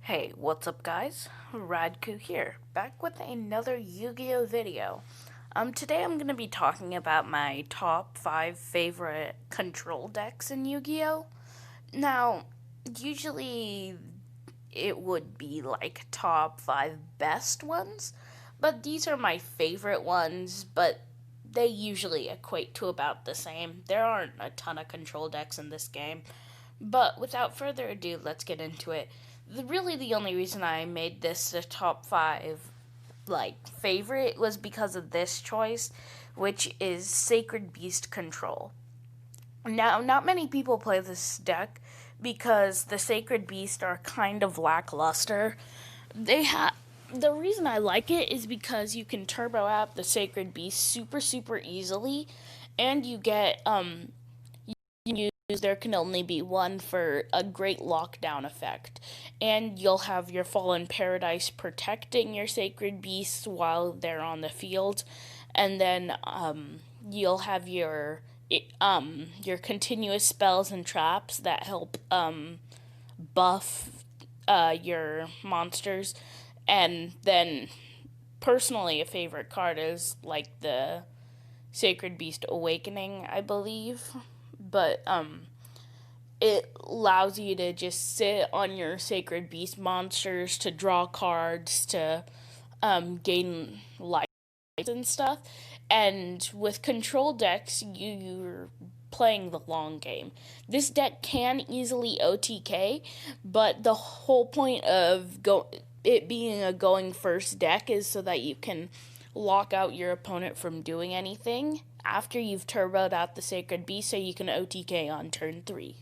Hey, what's up guys? Radku here, back with another Yu-Gi-Oh video. Today I'm going to be talking about my top 5 favorite control decks in Yu-Gi-Oh! Now, usually it would be like top 5 best ones, but these are my favorite ones, but they usually equate to about the same. There aren't a ton of control decks in this game, but without further ado, let's get into it. Really, the only reason I made this a top 5 favorite was because of this choice, which is Sacred Beast Control. Now, not many people play this deck because the Sacred Beast are kind of lackluster. The reason I like it is because you can turbo out the Sacred Beast super easily, and you get there can only be one for a great lockdown effect. And you'll have your Fallen Paradise protecting your Sacred Beasts while they're on the field. And then you'll have your continuous spells and traps that help buff your monsters. And then personally a favorite card is like the Sacred Beast Awakening, I believe. But it allows you to just sit on your Sacred Beast monsters to draw cards, to gain life and stuff. And with control decks, you're playing the long game. This deck can easily OTK, but the whole point of it being a going first deck is so that you can lock out your opponent from doing anything after you've turboed out the Sacred Beast so you can OTK on turn 3.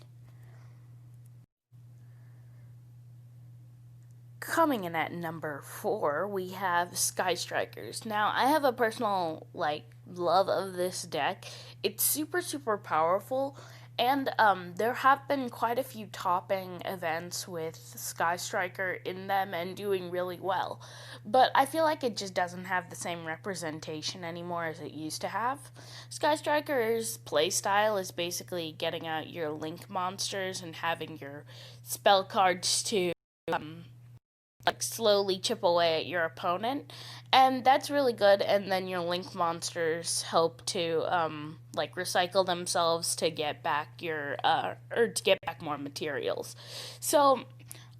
Coming in at number 4, we have Skystrikers. Now, I have a personal love of this deck. It's super powerful, and there have been quite a few topping events with Skystriker in them and doing really well. But I feel like it just doesn't have the same representation anymore as it used to have. Skystriker's playstyle is basically getting out your Link monsters and having your spell cards to slowly chip away at your opponent, and that's really good. And then your Link monsters help to recycle themselves to get back your or to get back more materials. So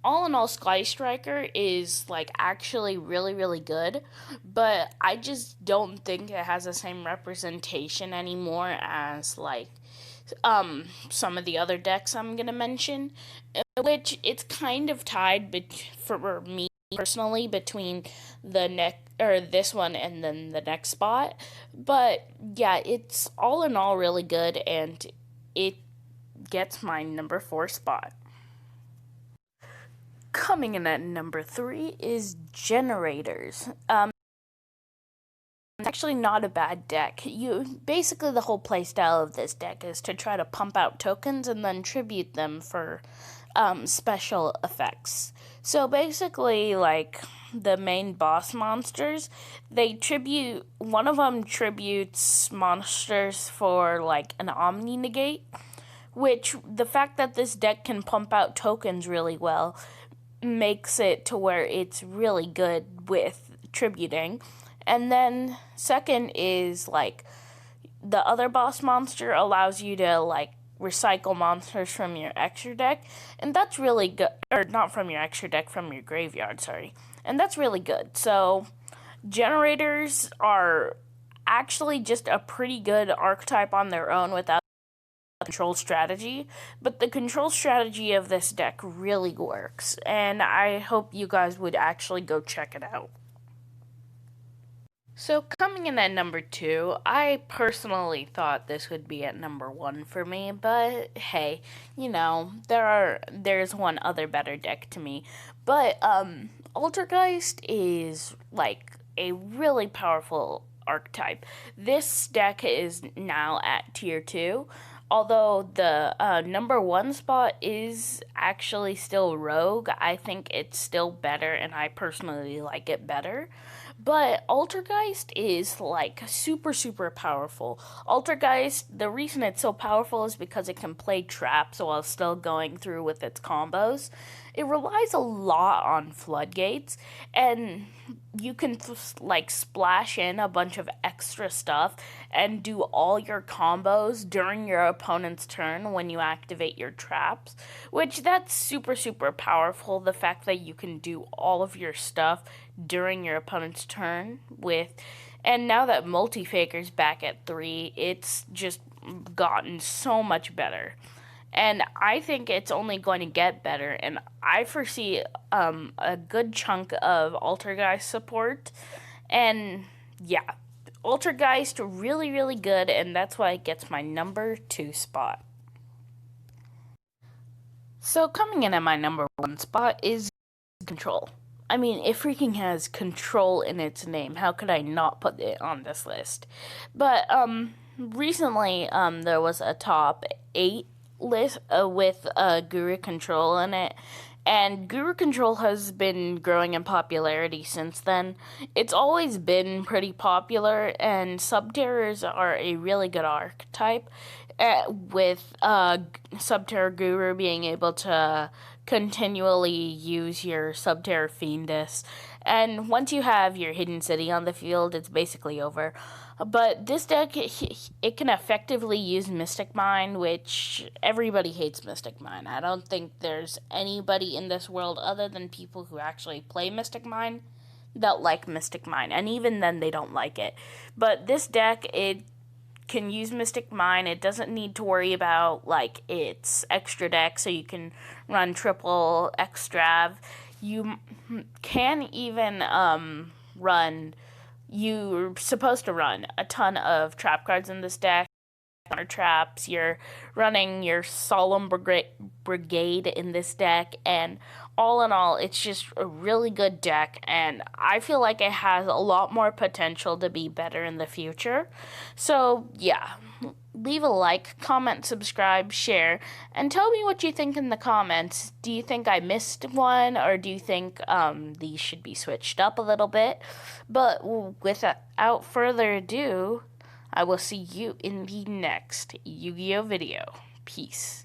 all in all, Skystriker is actually really good, but I just don't think it has the same representation anymore as some of the other decks I'm gonna mention, which it's kind of tied for me personally between this one and then the next spot. But yeah, it's all in all really good, and it gets my number 4 spot. Coming in at number 3 is Generators. It's actually not a bad deck. Basically, the whole playstyle of this deck is to try to pump out tokens and then tribute them for special effects. So basically, the main boss monsters, one of them tributes monsters for an Omni Negate, which the fact that this deck can pump out tokens really well makes it to where it's really good with tributing. And then second is the other boss monster allows you to recycle monsters from your extra deck, and that's really good. Or not from your extra deck, from your graveyard, sorry. And that's really good. So Generators are actually just a pretty good archetype on their own without control strategy, but the control strategy of this deck really works, and I hope you guys would actually go check it out. So coming in at number 2, I personally thought this would be at number 1 for me, but hey, there's one other better deck to me. But Altergeist is a really powerful archetype. This deck is now at tier 2. Although the number 1 spot is actually still Rogue, I think it's still better, and I personally like it better. But Altergeist is super powerful. Altergeist, the reason it's so powerful is because it can play traps while still going through with its combos. it relies a lot on floodgates, and you can like splash in a bunch of extra stuff and do all your combos during your opponent's turn when you activate your traps, which that's super super powerful. The fact that you can do all of your stuff during your opponent's turn with, and now that Multi-Faker's back at 3, it's just gotten so much better. And I think it's only going to get better. And I foresee a good chunk of Altergeist support. And yeah, Altergeist really, really good. And that's why it gets my number 2 spot. So coming in at my number 1 spot is Control. I mean, it freaking has control in its name. How could I not put it on this list? But recently there was a top 8 list with Guru Control in it, and Guru Control has been growing in popularity since then. It's always been pretty popular, and Subterrors are a really good archetype, with Subterror Guru being able to continually use your Subterror Fiendess. And once you have your Hidden City on the field, it's basically over. But this deck, it can effectively use Mystic Mine, which everybody hates Mystic Mine. I don't think there's anybody in this world other than people who actually play Mystic Mine that like Mystic Mine. And even then, they don't like it. But this deck, it can use Mystic Mine. It doesn't need to worry about, like, its extra deck, so you can run triple Extrav. You can even you're supposed to run a ton of trap cards in this deck. Counter traps, you're running your Solemn Brigade in this deck, and all in all, it's just a really good deck, and I feel like it has a lot more potential to be better in the future. So, yeah, leave a like, comment, subscribe, share, and tell me what you think in the comments. Do you think I missed one, or do you think these should be switched up a little bit? But without further ado, I will see you in the next Yu-Gi-Oh video. Peace.